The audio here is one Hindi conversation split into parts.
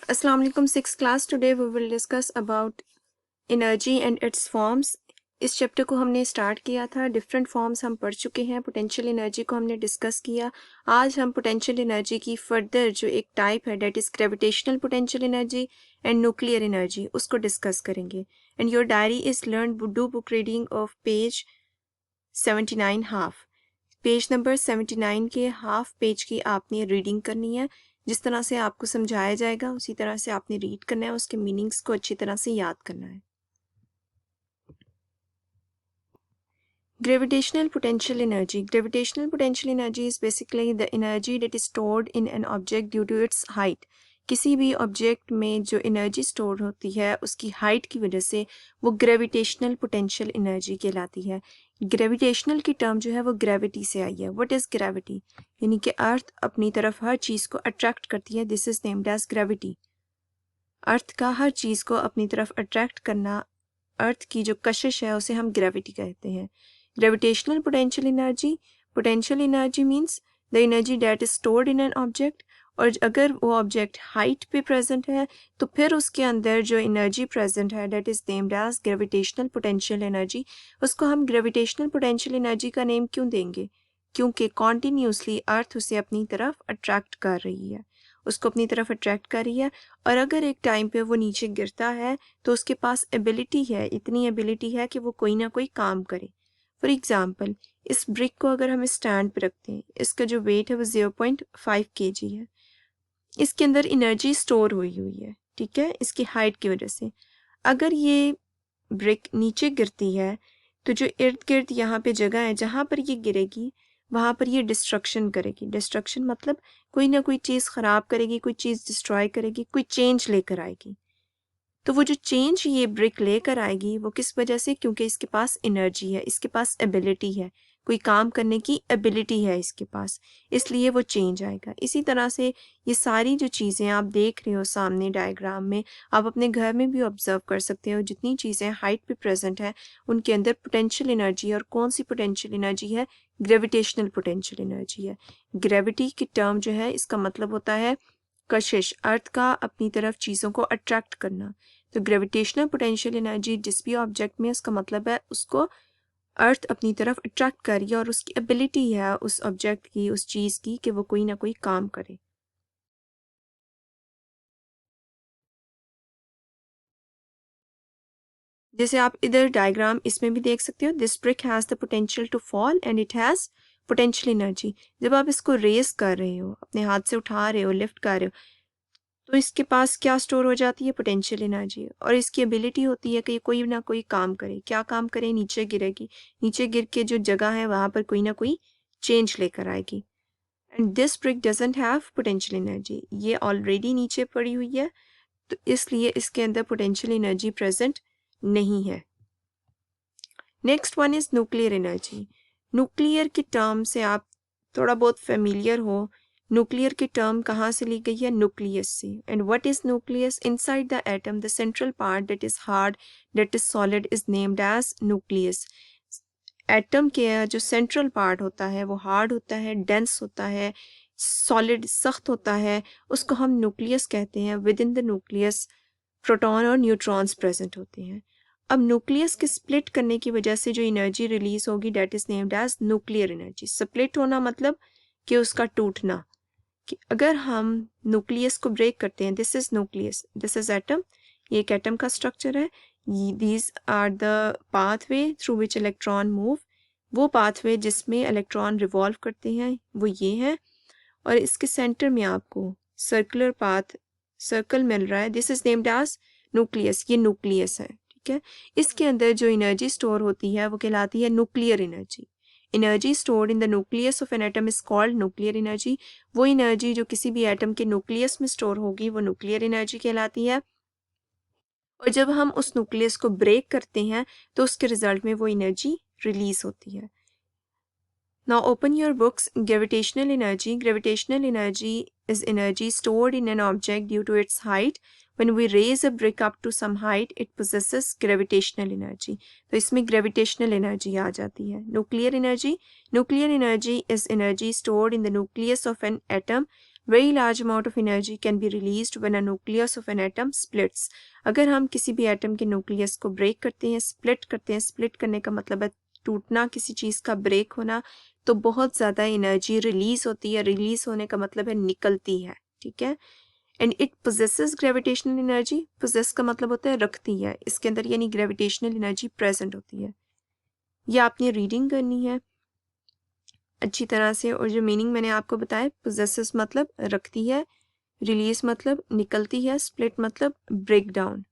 Assalamu alaikum, sixth class. Today we will discuss about energy and its forms. इस चैप्टर को हमने स्टार्ट किया था, डिफरेंट फॉर्म्स हम पढ़ चुके हैं, पोटेंशियल एनर्जी को हमने डिस्कस किया। आज हम पोटेंशियल एनर्जी की फर्दर जो एक टाइप है that is gravitational potential energy and nuclear energy, उसको डिस्कस करेंगे। And your diary is learn do book reading of page 79 half. Page number 79 के हाफ पेज की आपने रीडिंग करनी है। जिस तरह से आपको समझाया जाएगा उसी तरह से आपने रीड करना है, उसके मीनिंग्स को अच्छी तरह से याद करना है। Gravitational potential energy. Gravitational potential energy is basically the energy that is stored in an object due to its height. किसी भी ऑब्जेक्ट में जो एनर्जी स्टोर होती है उसकी हाइट की वजह से वो ग्रेविटेशनल पोटेंशियल एनर्जी कहलाती है। ग्रेविटेशनल की टर्म जो है वो ग्रेविटी से आई है। What is gravity? यानी कि अर्थ अपनी तरफ हर चीज़ को अट्रैक्ट करती है। This is named as gravity. Earth का हर चीज़ को अपनी तरफ अट्रैक्ट करना, अर्थ की जो कशिश है उसे हम ग्रेविटी कहते हैं। Gravitational potential energy means the energy date is stored in an object. और अगर वो ऑब्जेक्ट हाइट पे प्रेजेंट है तो फिर उसके अंदर जो एनर्जी प्रेजेंट है that is named as gravitational potential energy. उसको हम ग्रेविटेशनल पोटेंशियल एनर्जी का नेम क्यों देंगे? क्योंकि कॉन्टीन्यूसली अर्थ उसे अपनी तरफ अट्रैक्ट कर रही है, उसको अपनी तरफ अट्रैक्ट कर रही है। और अगर एक टाइम पे वो नीचे गिरता है तो उसके पास एबिलिटी है, इतनी एबिलिटी है कि वो कोई ना कोई काम करे। फॉर एग्जाम्पल, इस ब्रिक को अगर हम स्टैंड पे रखते हैं, इसका जो वेट है वो 0.5 kg है। इसके अंदर एनर्जी स्टोर हुई है, ठीक है, इसकी हाइट की वजह से। अगर ये ब्रिक नीचे गिरती है तो जो इर्द गिर्द यहाँ पे जगह है जहाँ पर ये गिरेगी वहाँ पर ये डिस्ट्रक्शन करेगी। डिस्ट्रक्शन मतलब कोई ना कोई चीज़ ख़राब करेगी, कोई चीज़ डिस्ट्रॉय करेगी, कोई चेंज लेकर आएगी। तो वो जो चेंज ये ब्रिक लेकर आएगी वो किस वजह से? क्योंकि इसके पास एनर्जी है, इसके पास एबिलिटी है, कोई काम करने की एबिलिटी है इसके पास, इसलिए वो चेंज आएगा। इसी तरह से ये सारी जो चीज़ें आप देख रहे हो सामने डायग्राम में, आप अपने घर में भी ऑब्जर्व कर सकते हो। जितनी चीज़ें हाइट पे प्रेजेंट है उनके अंदर पोटेंशियल एनर्जी, और कौन सी पोटेंशियल एनर्जी है? ग्रेविटेशनल पोटेंशियल एनर्जी है। ग्रेविटी की टर्म जो है इसका मतलब होता है कशिश, अर्थ का अपनी तरफ चीज़ों को अट्रैक्ट करना। तो ग्रेविटेशनल पोटेंशियल एनर्जी जिस भी ऑब्जेक्ट में, उसका मतलब है उसको अर्थ अपनी तरफ अट्रैक्ट कर रही है और उसकी एबिलिटी है उस ऑब्जेक्ट की, उस चीज़ की, कि वो कोई ना कोई काम करे। जैसे आप इधर डायग्राम इसमें भी देख सकते हो, this brick has the potential to fall and it has potential energy. जब आप इसको रेस कर रहे हो, अपने हाथ से उठा रहे हो, लिफ्ट कर रहे हो, तो इसके पास क्या स्टोर हो जाती है? Potential energy. और इसकी एबिलिटी होती है कि ये कोई ना कोई काम करे। क्या काम करे? नीचे गिरेगी, नीचे गिर के जो जगह है वहाँ पर कोई ना कोई चेंज लेकर आएगी। And this brick doesn't have potential energy, ये ऑलरेडी नीचे पड़ी हुई है तो इसलिए इसके अंदर पोटेंशियल एनर्जी प्रेजेंट नहीं है। Next one is nuclear energy. Nuclear की टर्म से आप थोड़ा बहुत फेमिलियर हो। न्यूक्लियर की टर्म कहाँ से ली गई है? न्यूक्लियस से। And what is nucleus? Inside the atom the central part that is hard, that is solid is named as nucleus. Atom के जो सेंट्रल पार्ट होता है वो हार्ड होता है, डेंस होता है, सॉलिड सख्त होता है, उसको हम न्यूक्लियस कहते हैं। With in the nucleus proton और न्यूट्रॉन्स प्रेजेंट होते हैं। अब न्यूक्लियस के स्प्लिट करने की वजह से जो एनर्जी रिलीज होगी that is named as nuclear energy. Split होना मतलब कि उसका टूटना, कि अगर हम न्यूक्लियस को ब्रेक करते हैं, this is nucleus, this is atom, ये एक एटम का स्ट्रक्चर है। These are the pathway through which electron move. वो पाथवे जिसमें इलेक्ट्रॉन रिवॉल्व करते हैं वो ये है। और इसके सेंटर में आपको सर्कुलर पाथ, सर्कल मिल रहा है, this is named as nucleus. ये न्यूक्लियस है, ठीक है। इसके अंदर जो एनर्जी स्टोर होती है वो कहलाती है nuclear energy. Energy stored in the nucleus of an atom is called nuclear energy. वो एनर्जी जो किसी भी एटम के न्यूक्लियस में स्टोर होगी वो न्यूक्लियर एनर्जी कहलाती है। और जब हम उस न्यूक्लियस को ब्रेक करते हैं तो उसके रिजल्ट में वो एनर्जी रिलीज होती है। Now open your books. Gravitational energy. Gravitational energy is energy stored in an object due to its height. When we raise a brick up to some height, it possesses gravitational energy. तो इसमें gravitational energy आ जाती है। Nuclear energy. Nuclear energy is energy stored in the nucleus of an atom very large amount of energy can be released when a nucleus of an atom splits. अगर हम किसी भी एटम के न्यूक्लियस को ब्रेक करते हैं, स्प्लिट करते हैं, स्प्लिट करने का मतलब है टूटना, किसी चीज़ का ब्रेक होना, तो बहुत ज़्यादा एनर्जी रिलीज होती है। रिलीज होने का मतलब है निकलती है, ठीक है। And it possesses gravitational energy, possess का मतलब होता है रखती है, इसके अंदर यानी ग्रेविटेशनल एनर्जी प्रेजेंट होती है। ये आपने रीडिंग करनी है अच्छी तरह से। और जो मीनिंग मैंने आपको बताया, पोजेसेस मतलब रखती है, रिलीज मतलब निकलती है, स्प्लिट मतलब ब्रेक डाउन।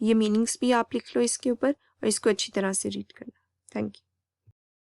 ये मीनिंग्स भी आप लिख लो इसके ऊपर और इसको अच्छी तरह से रीड करना। Thank you.